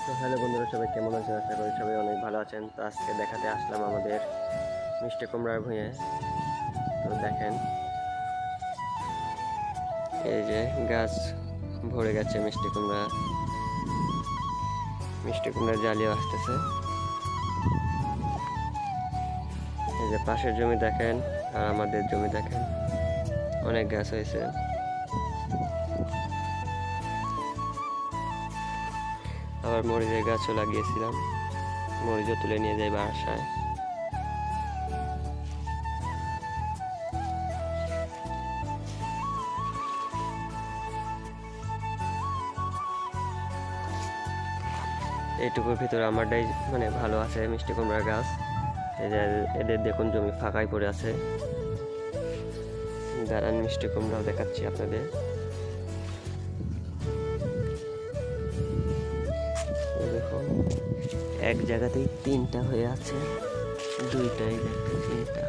তো হ্যালো বন্ধুরা, সবাই কেমন আছেন? আশা করি সবাই অনেক ভালো আছেন। তো আজকে দেখাতে আসলাম আমাদের মিষ্টি কুমড়ার ভুঁইয়ে। তো দেখেন, এই যে গাছ ভরে গেছে মিষ্টি কুমড়ার জালিও আসতেছে। এই যে পাশের জমি দেখেন আর আমাদের জমি দেখেন, অনেক গাছ হয়েছে। আবার মরিচের গাছও লাগিয়েছিলাম, মরিচও তুলে নিয়ে যাই বাসায়। এইটুকুর ভিতরে আমারটাই ভালো আছে মিষ্টি কুমড়ার গাছ। এদের দেখুন জমি ফাঁকাই পড়ে আছে। দাঁড়ান, মিষ্টি কুমড়াও দেখাচ্ছি আপনাদের। দেখুন, এক জায়গাতেই তিনটা হয়ে আছে, দুইটাই দেখতেছি। এটা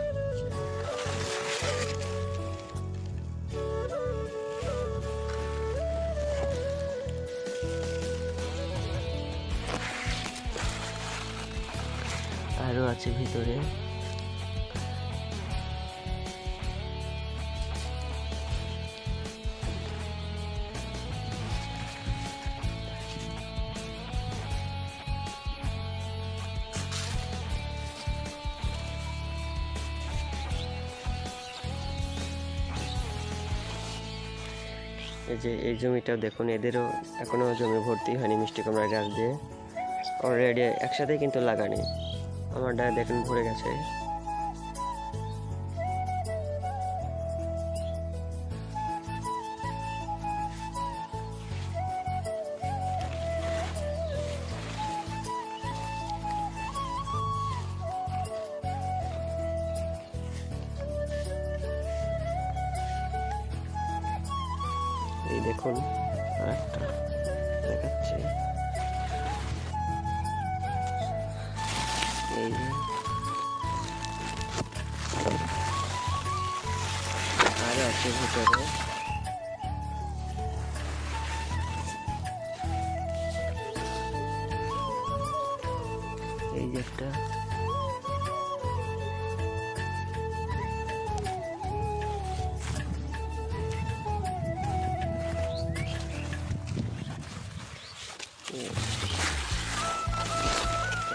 আরো আছে ভিতরে। এই জমিটাও দেখুন, এদেরও এখনো জমি ভর্তি হয়নি মিষ্টি কুমড়ার গাছ দিয়ে। অলরেডি একসাথে কিন্তু লাগানি, আমারটা দেখুন ভরে গেছে। এই দেখুন আরেকটা দেখাচ্ছি, এই যে আরো আছে ভিতরে। এই যে একটা,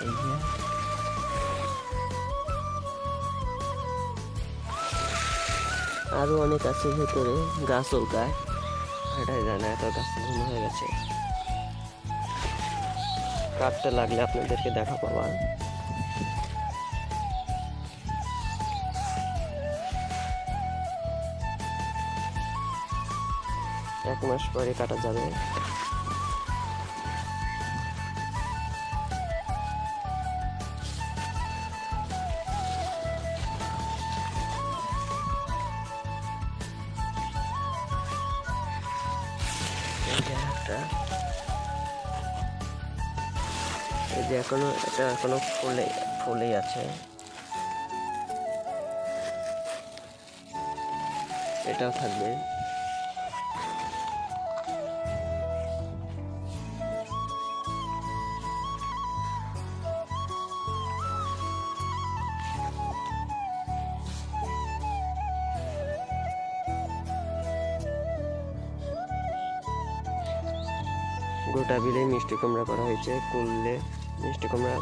এই যে আরো অনেক আছে ভেতরে, গাছ উল্কায় এটাই জানা, এত গাছ ঘন হয়ে গেছে। কাটতে লাগলে আপনাদেরকে দেখা পাবা। এক মাস পরে কাটা যাবে। এই যে এটা এখনো ফুলেই আছে। এটাও থাকবে। গোটা বিলে মিষ্টি কুমড়া করা হয়েছে, কুললে মিষ্টি কুমড়া।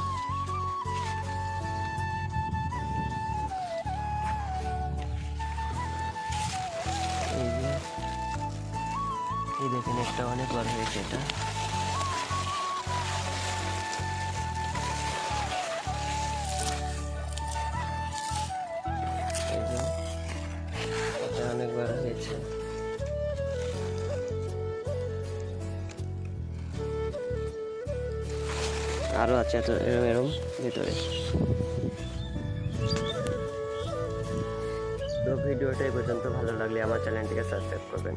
এই দেখেন, একটা অনেক বড় হয়েছে। এটা অনেক বড় হয়েছে। আরো আছে এরম ভিতরে। তো ভিডিওটা এই পর্যন্ত, ভালো লাগলে আমার চ্যানেলটিকে সাবস্ক্রাইব করবেন।